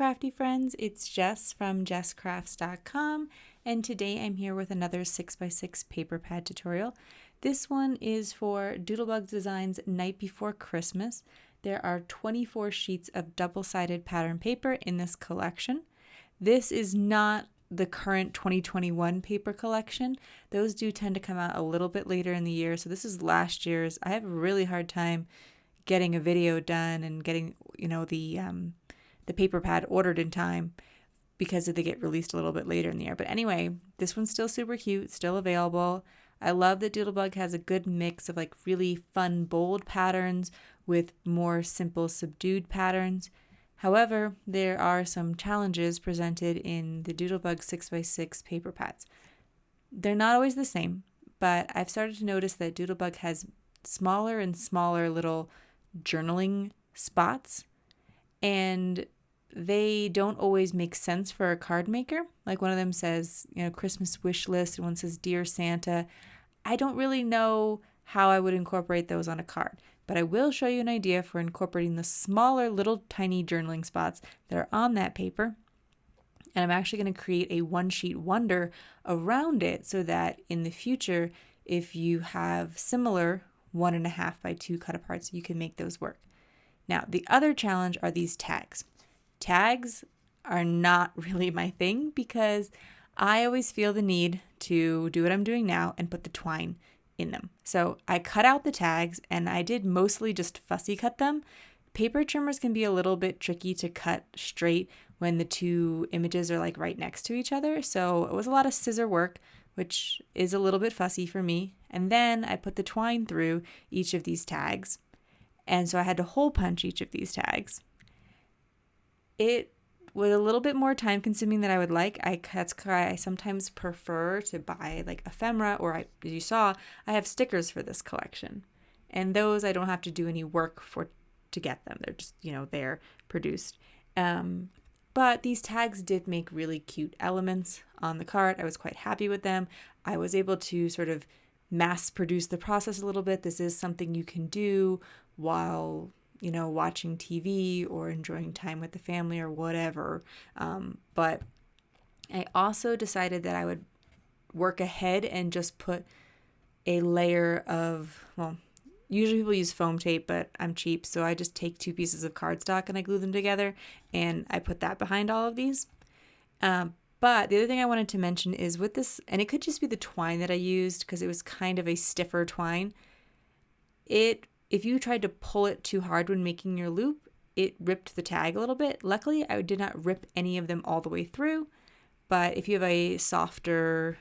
crafty friends, it's Jess from jesscrafts.com, and today I'm here with another 6x6 paper pad tutorial. This one is for Doodlebug Designs Night Before Christmas. There are 24 sheets of double-sided pattern paper in this collection. This is not the current 2021 paper collection. Those do tend to come out a little bit later in the year, so this is last year's. I have a really hard time getting a video done and getting, the paper pad ordered in time because they get released a little bit later in the year. But anyway, this one's still super cute, still available. I love that Doodlebug has a good mix of like really fun, bold patterns with more simple, subdued patterns. However, there are some challenges presented in the Doodlebug 6x6 paper pads. They're not always the same, but I've started to notice that Doodlebug has smaller and smaller little journaling spots, and they don't always make sense for a card maker. Like one of them says, Christmas wish list, and one says Dear Santa. I don't really know how I would incorporate those on a card, but I will show you an idea for incorporating the smaller little tiny journaling spots that are on that paper. And I'm actually going to create a one-sheet wonder around it so that in the future, if you have similar 1.5 by 2 cut aparts, you can make those work. Now, the other challenge are these tags. Tags are not really my thing because I always feel the need to do what I'm doing now and put the twine in them. So I cut out the tags, and I did mostly just fussy cut them. Paper trimmers can be a little bit tricky to cut straight when the two images are like right next to each other. So it was a lot of scissor work, which is a little bit fussy for me. And then I put the twine through each of these tags. And so I had to hole punch each of these tags. It was a little bit more time consuming than I would like. That's why I sometimes prefer to buy like ephemera, or as you saw, I have stickers for this collection. And those I don't have to do any work to get them. They're just, they're produced. But these tags did make really cute elements on the card. I was quite happy with them. I was able to sort of mass produce the process a little bit. This is something you can do while, watching TV or enjoying time with the family or whatever. But I also decided that I would work ahead and just put a layer of, usually people use foam tape, but I'm cheap, so I just take 2 pieces of cardstock and I glue them together, and I put that behind all of these. But the other thing I wanted to mention is with this, and it could just be the twine that I used because it was kind of a stiffer twine. If you tried to pull it too hard when making your loop, it ripped the tag a little bit. Luckily, I did not rip any of them all the way through, but if you have a softer,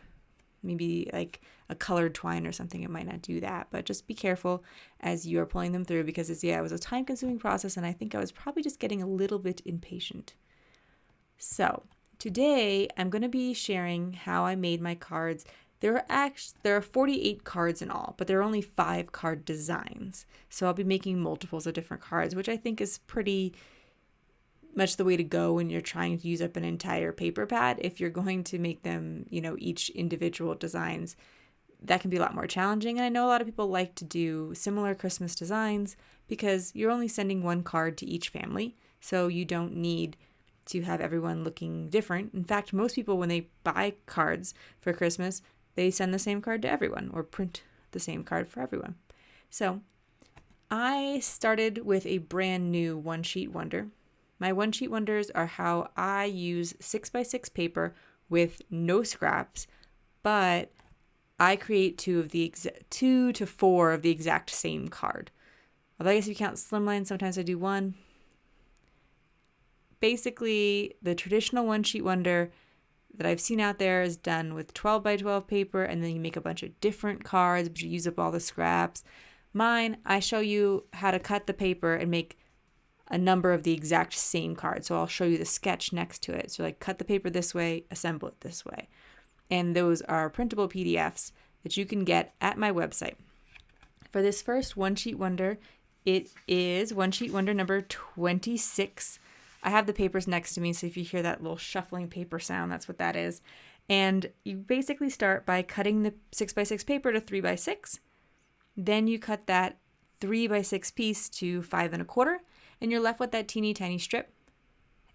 maybe like a colored twine or something, it might not do that. But just be careful as you are pulling them through because it was a time-consuming process, and I think I was probably just getting a little bit impatient. So today I'm going to be sharing how I made my cards. There are 48 cards in all, but there are only 5 card designs. So I'll be making multiples of different cards, which I think is pretty much the way to go when you're trying to use up an entire paper pad. If you're going to make them, each individual designs, that can be a lot more challenging. And I know a lot of people like to do similar Christmas designs because you're only sending 1 card to each family. So you don't need to have everyone looking different. In fact, most people, when they buy cards for Christmas, they send the same card to everyone or print the same card for everyone. So I started with a brand new one-sheet wonder. My one-sheet wonders are how I use 6x6 paper with no scraps, but I create 2 to 4 of the exact same card. Although I guess if you count Slimline, sometimes I do 1. Basically, the traditional one-sheet wonder that I've seen out there is done with 12 by 12 paper, and then you make a bunch of different cards, but you use up all the scraps. Mine, I show you how to cut the paper and make a number of the exact same card. So I'll show you the sketch next to it. So like cut the paper this way, assemble it this way. And those are printable PDFs that you can get at my website. For this first one-sheet wonder, it is one-sheet wonder number 26. I have the papers next to me, so if you hear that little shuffling paper sound, that's what that is. And you basically start by cutting the 6x6 paper to 3x6. Then you cut that 3x6 piece to 5 1/4, and you're left with that teeny tiny strip.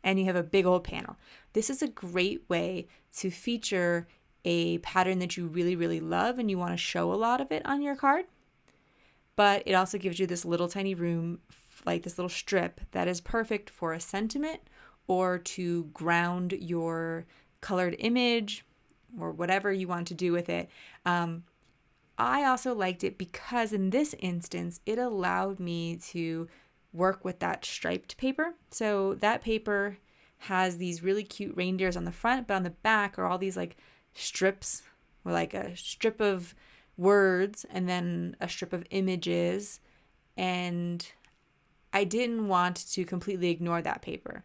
and you have a big old panel. This is a great way to feature a pattern that you really, really love and you want to show a lot of it on your card. But it also gives you this little tiny room, like this little strip that is perfect for a sentiment or to ground your colored image or whatever you want to do with it. I also liked it because in this instance, it allowed me to work with that striped paper. So that paper has these really cute reindeers on the front, but on the back are all these like strips, or like a strip of words and then a strip of images. And I didn't want to completely ignore that paper.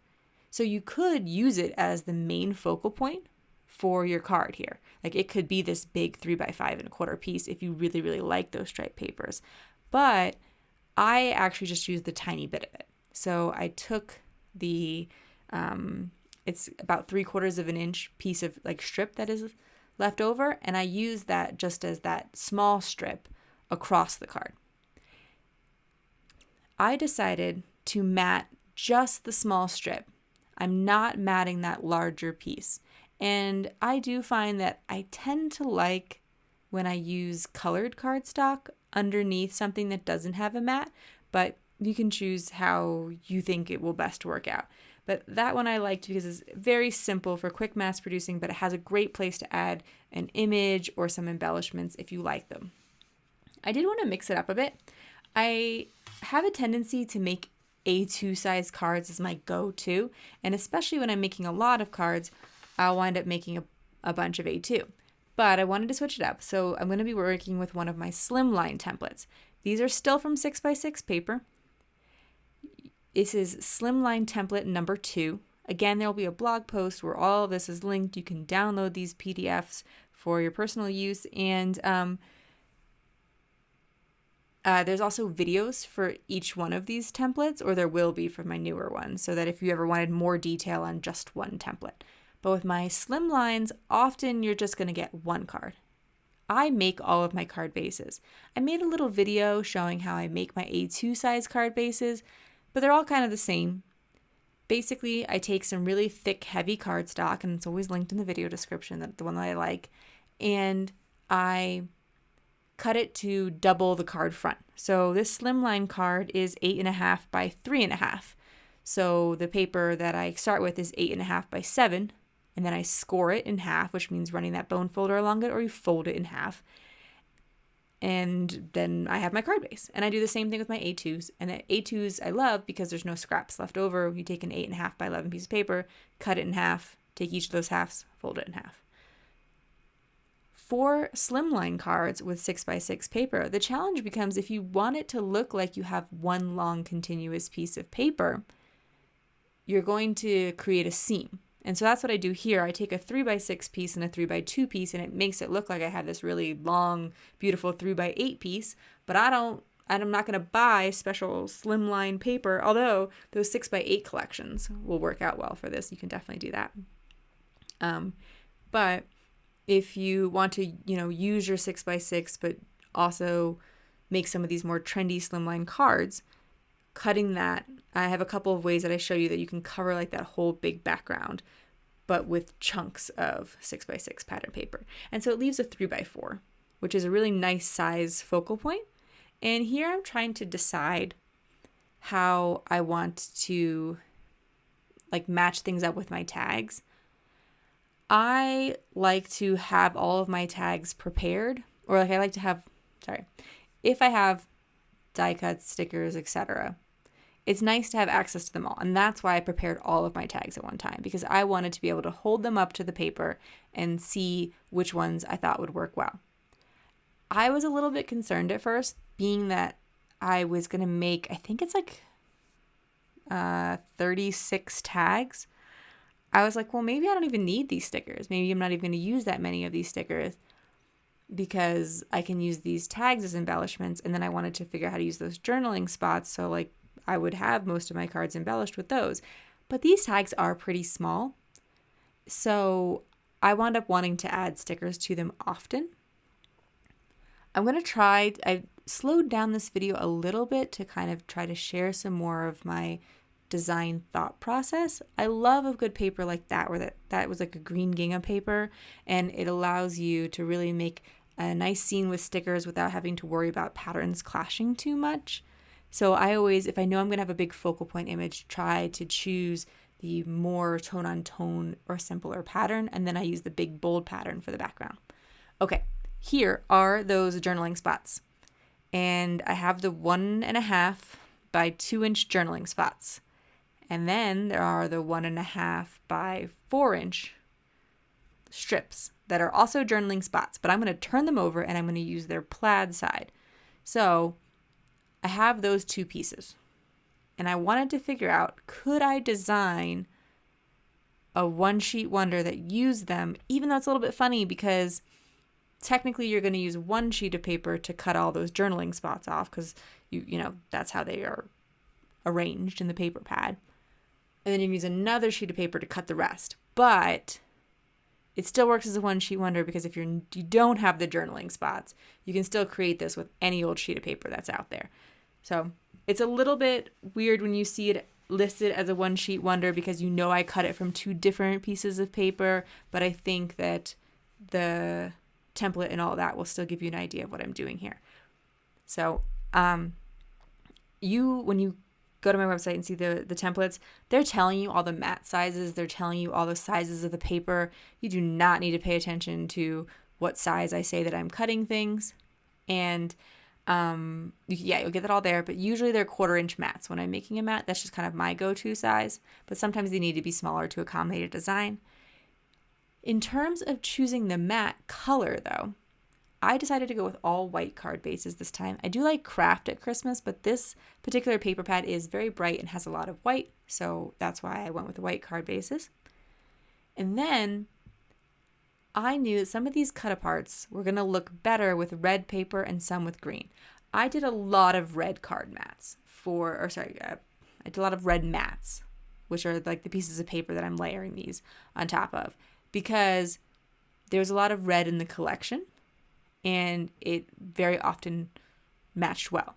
So you could use it as the main focal point for your card here. Like it could be this big 3x5¼ piece if you really, really like those striped papers. But I actually just used the tiny bit of it. So I took the, it's about 3/4 of an inch piece of like strip that is left over, and I used that just as that small strip across the card. I decided to mat just the small strip. I'm not matting that larger piece. And I do find that I tend to like when I use colored cardstock underneath something that doesn't have a mat, but you can choose how you think it will best work out. But that one I liked because it's very simple for quick mass producing, but it has a great place to add an image or some embellishments if you like them. I did want to mix it up a bit. I have a tendency to make A2 size cards as my go-to, and especially when I'm making a lot of cards, I'll wind up making a bunch of A2. But I wanted to switch it up, so I'm going to be working with one of my Slimline templates. These are still from 6x6 paper. This is Slimline template number 2. Again, there will be a blog post where all of this is linked. You can download these PDFs for your personal use, and there's also videos for each one of these templates, or there will be for my newer ones, so that if you ever wanted more detail on just one template. But with my Slimlines, often you're just going to get one card. I make all of my card bases. I made a little video showing how I make my A2 size card bases, but they're all kind of the same. Basically, I take some really thick, heavy cardstock, and it's always linked in the video description, the one that I like, and I cut it to double the card front. So this Slimline card is 8.5 by 3.5. So the paper that I start with is 8.5 by 7, and then I score it in half, which means running that bone folder along it, or you fold it in half. And then I have my card base. And I do the same thing with my A2s. And the A2s I love because there's no scraps left over. You take an 8.5 by 11 piece of paper, cut it in half, take each of those halves, fold it in half. For Slimline cards with 6x6 paper, the challenge becomes if you want it to look like you have one long continuous piece of paper, you're going to create a seam. And so that's what I do here. I take a 3x6 piece and a 3x2 piece, and it makes it look like I have this really long, beautiful 3x8 piece, but I'm not going to buy special Slimline paper, although those 6x8 collections will work out well for this. You can definitely do that. But if you want to, use your 6x6, but also make some of these more trendy Slimline cards, cutting that, I have a couple of ways that I show you that you can cover like that whole big background, but with chunks of 6x6 pattern paper. And so it leaves a 3x4, which is a really nice size focal point. And here I'm trying to decide how I want to like match things up with my tags. I like to have all of my tags prepared, or like I like to have, if I have die cuts, stickers, etc., it's nice to have access to them all. And that's why I prepared all of my tags at one time, because I wanted to be able to hold them up to the paper and see which ones I thought would work well. I was a little bit concerned at first, being that I was going to make, I think it's like 36 tags. I was like, well, maybe I don't even need these stickers. Maybe I'm not even going to use that many of these stickers because I can use these tags as embellishments. And then I wanted to figure out how to use those journaling spots. So like I would have most of my cards embellished with those. But these tags are pretty small. So I wound up wanting to add stickers to them often. I'm going to I slowed down this video a little bit to kind of try to share some more of my design thought process. I love a good paper like that, where that was like a green gingham paper, and it allows you to really make a nice scene with stickers without having to worry about patterns clashing too much. So I always, if I know I'm going to have a big focal point image, try to choose the more tone on tone or simpler pattern, and then I use the big bold pattern for the background. Okay, here are those journaling spots. And I have the 1.5 by 2 inch journaling spots. And then there are the 1.5 by 4 inch strips that are also journaling spots, but I'm going to turn them over and I'm going to use their plaid side. So I have those two pieces, and I wanted to figure out, could I design a one sheet wonder that used them, even though it's a little bit funny because technically you're going to use one sheet of paper to cut all those journaling spots off, because you know that's how they are arranged in the paper pad. And then you use another sheet of paper to cut the rest. But it still works as a one sheet wonder, because if you don't have the journaling spots, you can still create this with any old sheet of paper that's out there. So it's a little bit weird when you see it listed as a one sheet wonder, because you know I cut it from 2 different pieces of paper, but I think that the template and all that will still give you an idea of what I'm doing here. So when you go to my website and see the templates, they're telling you all the mat sizes, they're telling you all the sizes of the paper. You do not need to pay attention to what size I say that I'm cutting things. And you'll get that all there, but usually they're 1/4 inch mats. When I'm making a mat, that's just kind of my go-to size, but sometimes they need to be smaller to accommodate a design. In terms of choosing the mat color though, I decided to go with all white card bases this time. I do like craft at Christmas, but this particular paper pad is very bright and has a lot of white, so that's why I went with the white card bases. And then I knew that some of these cut aparts were going to look better with red paper and some with green. I did a lot of red card mats I did a lot of red mats, which are like the pieces of paper that I'm layering these on top of, because there's a lot of red in the collection and it very often matched well.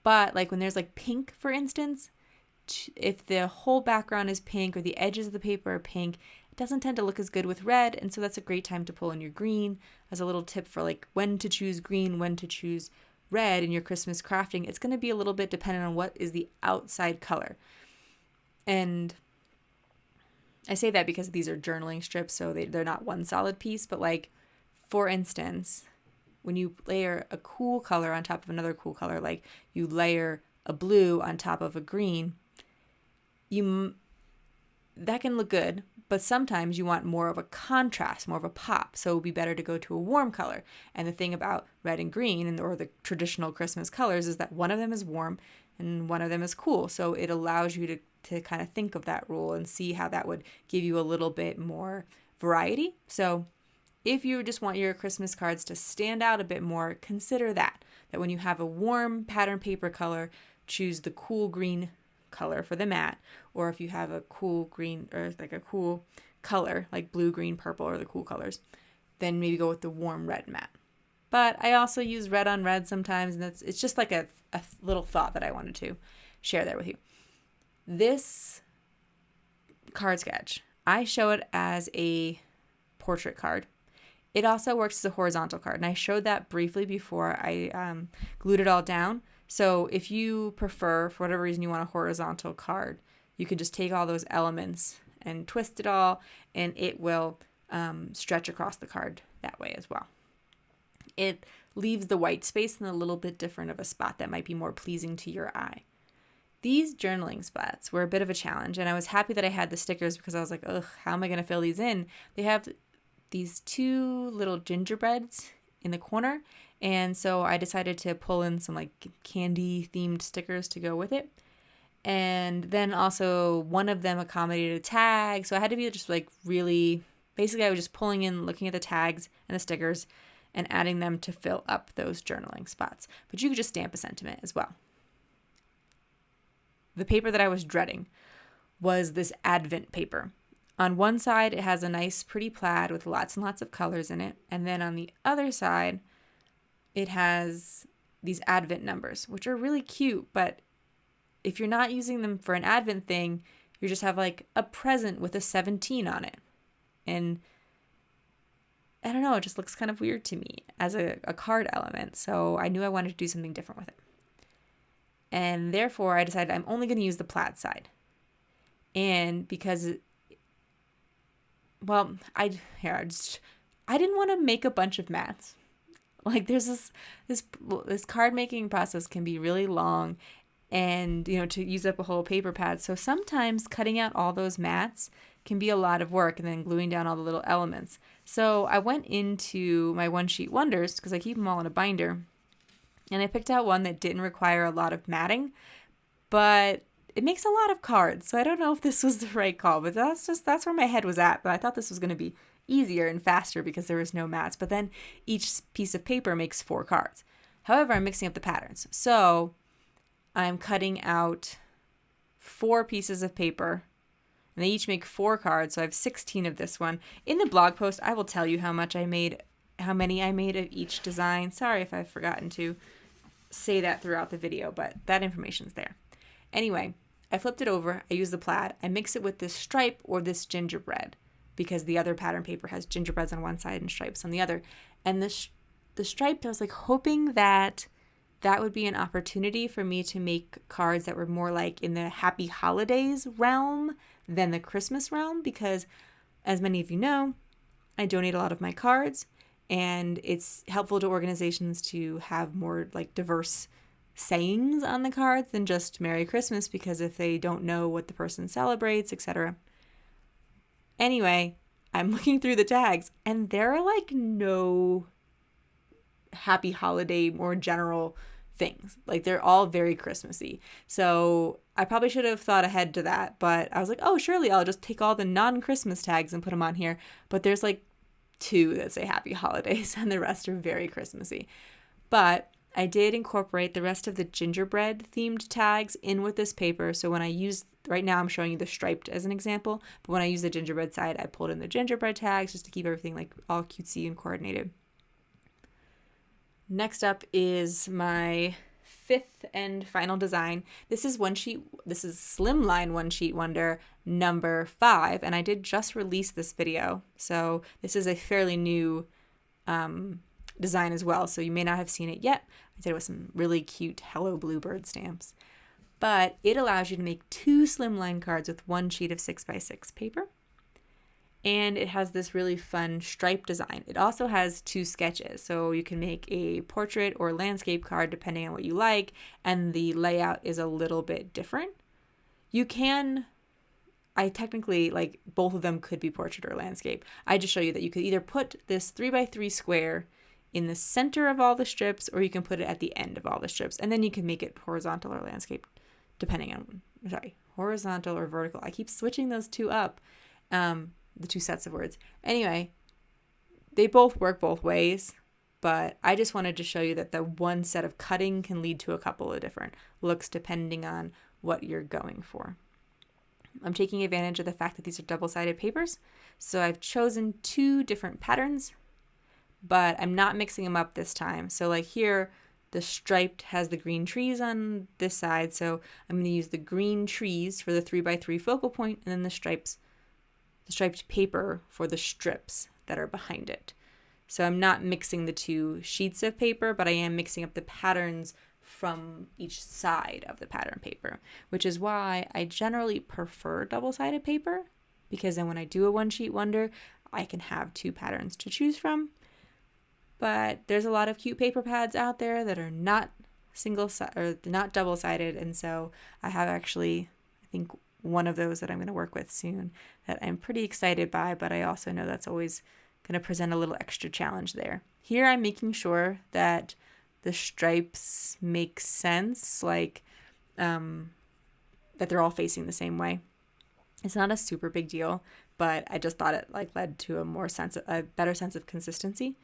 But like when there's like pink, for instance, if the whole background is pink or the edges of the paper are pink, it doesn't tend to look as good with red. And so that's a great time to pull in your green as a little tip for like when to choose green, when to choose red in your Christmas crafting. It's going to be a little bit dependent on what is the outside color. And I say that because these are journaling strips, so they're not one solid piece. But like, for instance, when you layer a cool color on top of another cool color, like you layer a blue on top of a green, that can look good, but sometimes you want more of a contrast, more of a pop, so it would be better to go to a warm color. And the thing about red and green, or the traditional Christmas colors, is that one of them is warm and one of them is cool, so it allows you to kind of think of that rule and see how that would give you a little bit more variety. So if you just want your Christmas cards to stand out a bit more, consider that when you have a warm pattern paper color, choose the cool green color for the mat, or if you have a cool green or like a cool color like blue, green, purple, or the cool colors, then maybe go with the warm red mat. But I also use red on red sometimes, and it's just like a little thought that I wanted to share there with you. This card sketch, I show it as a portrait card. It also works as a horizontal card, and I showed that briefly before I glued it all down. So if you prefer, for whatever reason, you want a horizontal card, you can just take all those elements and twist it all, and it will stretch across the card that way as well. It leaves the white space in a little bit different of a spot that might be more pleasing to your eye. These journaling spots were a bit of a challenge, and I was happy that I had the stickers, because I was like, ugh, how am I going to fill these in? They have these 2 little gingerbreads in the corner, and so I decided to pull in some like candy themed stickers to go with it. And then also one of them accommodated a tag, so I had to be just like really, basically I was just pulling in, looking at the tags and the stickers and adding them to fill up those journaling spots. But you could just stamp a sentiment as well. The paper that I was dreading was this Advent paper. On one side, it has a nice pretty plaid with lots and lots of colors in it. And then on the other side, it has these Advent numbers, which are really cute, but if you're not using them for an Advent thing, you just have like a present with a 17 on it. And I don't know, it just looks kind of weird to me as a card element. So I knew I wanted to do something different with it. And therefore I decided I'm only going to use the plaid side. And because, well, I didn't want to make a bunch of mats. Like there's this card making process can be really long, and to use up a whole paper pad. So sometimes cutting out all those mats can be a lot of work, and then gluing down all the little elements. So I went into my one sheet wonders because I keep them all in a binder, and I picked out one that didn't require a lot of matting, but it makes a lot of cards. So I don't know if this was the right call, but that's where my head was at. But I thought this was going to be easier and faster because there was no mats. But then each piece of paper makes 4 cards. However, I'm mixing up the patterns. So I'm cutting out 4 pieces of paper, and they each make 4 cards. So I have 16 of this one. In the blog post, I will tell you how many I made of each design. Sorry if I've forgotten to say that throughout the video, but that information's there. Anyway, I flipped it over. I use the plaid. I mix it with this stripe or this gingerbread because the other pattern paper has gingerbreads on one side and stripes on the other. And the striped, I was like hoping that would be an opportunity for me to make cards that were more like in the happy holidays realm than the Christmas realm, because as many of you know, I donate a lot of my cards, and it's helpful to organizations to have more like diverse sayings on the cards than just Merry Christmas, because if they don't know what the person celebrates, etc. Anyway, I'm looking through the tags, and there are like no happy holiday, more general things. Like they're all very Christmassy. So I probably should have thought ahead to that, but I was like, oh, surely I'll just take all the non-Christmas tags and put them on here. But there's like 2 that say happy holidays, and the rest are very Christmassy. But I did incorporate the rest of the gingerbread themed tags in with this paper. So when I use, right now I'm showing you the striped as an example, but when I use the gingerbread side, I pulled in the gingerbread tags just to keep everything like all cutesy and coordinated. Next up is my 5th and final design. This is Slimline One Sheet Wonder number 5, and I did just release this video. So this is a fairly new design as well, so you may not have seen it yet. I did it with some really cute Hello Bluebird stamps. But it allows you to make 2 slimline cards with 1 sheet of 6x6 paper. And it has this really fun stripe design. It also has 2 sketches, so you can make a portrait or landscape card depending on what you like, and the layout is a little bit different. I technically, like, both of them could be portrait or landscape. I just show you that you could either put this 3x3 square in the center of all the strips, or you can put it at the end of all the strips, and then you can make it horizontal or landscape, horizontal or vertical. I keep switching those 2 up, the 2 sets of words. Anyway, they both work both ways, but I just wanted to show you that the one set of cutting can lead to a couple of different looks depending on what you're going for. I'm taking advantage of the fact that these are double-sided papers, so I've chosen 2 different patterns, but I'm not mixing them up this time. So like here, the striped has the green trees on this side, so I'm going to use the green trees for the 3x3 focal point, and then the striped paper for the strips that are behind it. So I'm not mixing the 2 sheets of paper, but I am mixing up the patterns from each side of the pattern paper, which is why I generally prefer double-sided paper, because then when I do a one sheet wonder, I can have 2 patterns to choose from. But there's a lot of cute paper pads out there that are not not double-sided, and so I have actually, I think, one of those that I'm going to work with soon that I'm pretty excited by, but I also know that's always going to present a little extra challenge there. Here I'm making sure that the stripes make sense, like that they're all facing the same way. It's not a super big deal, but I just thought it led to a better sense of consistency.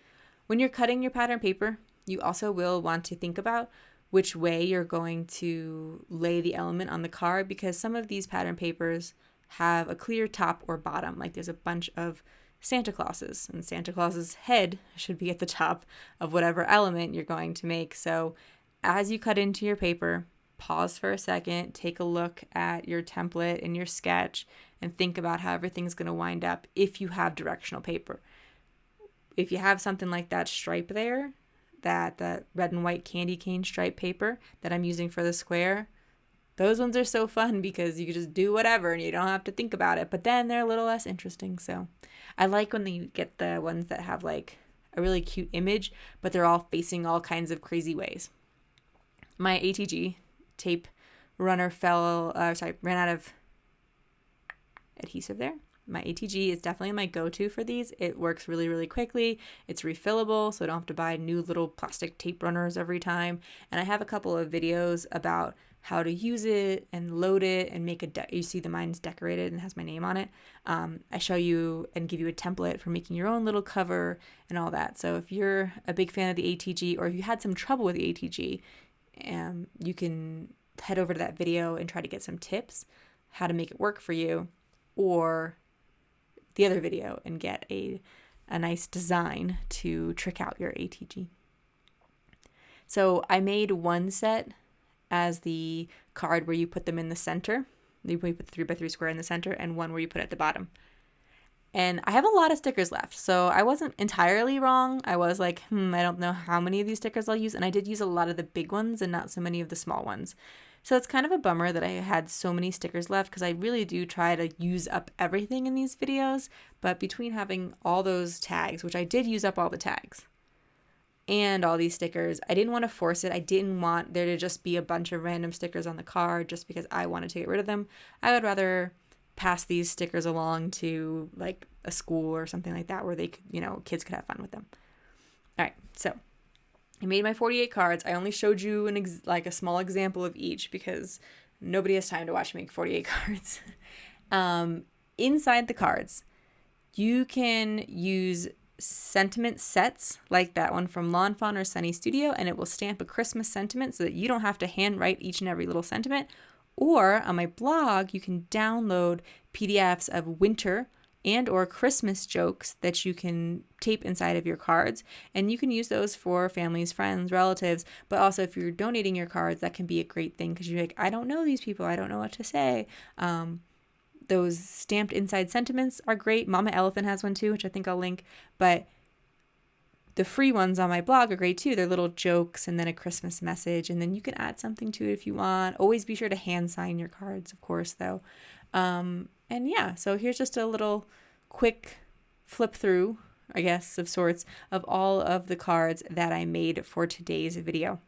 When you're cutting your pattern paper, you also will want to think about which way you're going to lay the element on the card, because some of these pattern papers have a clear top or bottom. Like there's a bunch of Santa Clauses, and Santa Claus's head should be at the top of whatever element you're going to make. So as you cut into your paper, pause for a second, take a look at your template and your sketch, and think about how everything's going to wind up if you have directional paper. If you have something like that stripe there, that red and white candy cane stripe paper that I'm using for the square, those ones are so fun because you can just do whatever and you don't have to think about it, but then they're a little less interesting. So I like when you get the ones that have like a really cute image, but they're all facing all kinds of crazy ways. My ATG tape runner ran out of adhesive there. My ATG is definitely my go-to for these. It works really, really quickly. It's refillable, so I don't have to buy new little plastic tape runners every time. And I have a couple of videos about how to use it and load it and make you see the mine's decorated and has my name on it. I show you and give you a template for making your own little cover and all that. So if you're a big fan of the ATG, or if you had some trouble with the ATG, you can head over to that video and try to get some tips how to make it work for you, or the other video and get a nice design to trick out your ATG. So I made one set as the card where you put them in the center. You put the 3x3 square in the center, and one where you put it at the bottom. And I have a lot of stickers left, so I wasn't entirely wrong. I was like, I don't know how many of these stickers I'll use, and I did use a lot of the big ones and not so many of the small ones. So it's kind of a bummer that I had so many stickers left, because I really do try to use up everything in these videos, but between having all those tags, which I did use up all the tags, and all these stickers, I didn't want to force it. I didn't want there to just be a bunch of random stickers on the card just because I wanted to get rid of them. I would rather pass these stickers along to like a school or something like that where they could, kids could have fun with them. All right, so I made my 48 cards. I only showed you a small example of each because nobody has time to watch me make 48 cards. Inside the cards, you can use sentiment sets like that one from Lawn Fawn or Sunny Studio, and it will stamp a Christmas sentiment so that you don't have to handwrite each and every little sentiment. Or on my blog, you can download PDFs of winter and or Christmas jokes that you can tape inside of your cards, and you can use those for families, friends, relatives. But also if you're donating your cards, that can be a great thing because you're like, I don't know these people, I don't know what to say. Those stamped inside sentiments are great. Mama Elephant has one too, which I think I'll link, but the free ones on my blog are great too. They're little jokes and then a Christmas message, and then you can add something to it if you want. Always be sure to hand sign your cards, of course, though. And yeah, so here's just a little quick flip through, I guess, of sorts, of all of the cards that I made for today's video.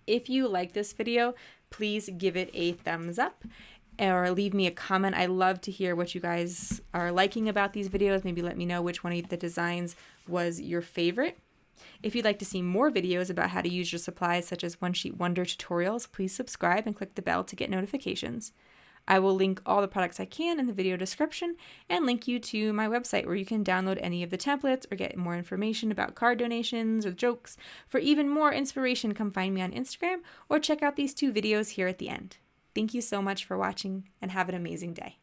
If you like this video, please give it a thumbs up or leave me a comment. I love to hear what you guys are liking about these videos. Maybe let me know which one of the designs was your favorite. If you'd like to see more videos about how to use your supplies, such as One Sheet Wonder tutorials, please subscribe and click the bell to get notifications. I will link all the products I can in the video description and link you to my website where you can download any of the templates or get more information about card donations or jokes. For even more inspiration, come find me on Instagram or check out these 2 videos here at the end. Thank you so much for watching and have an amazing day.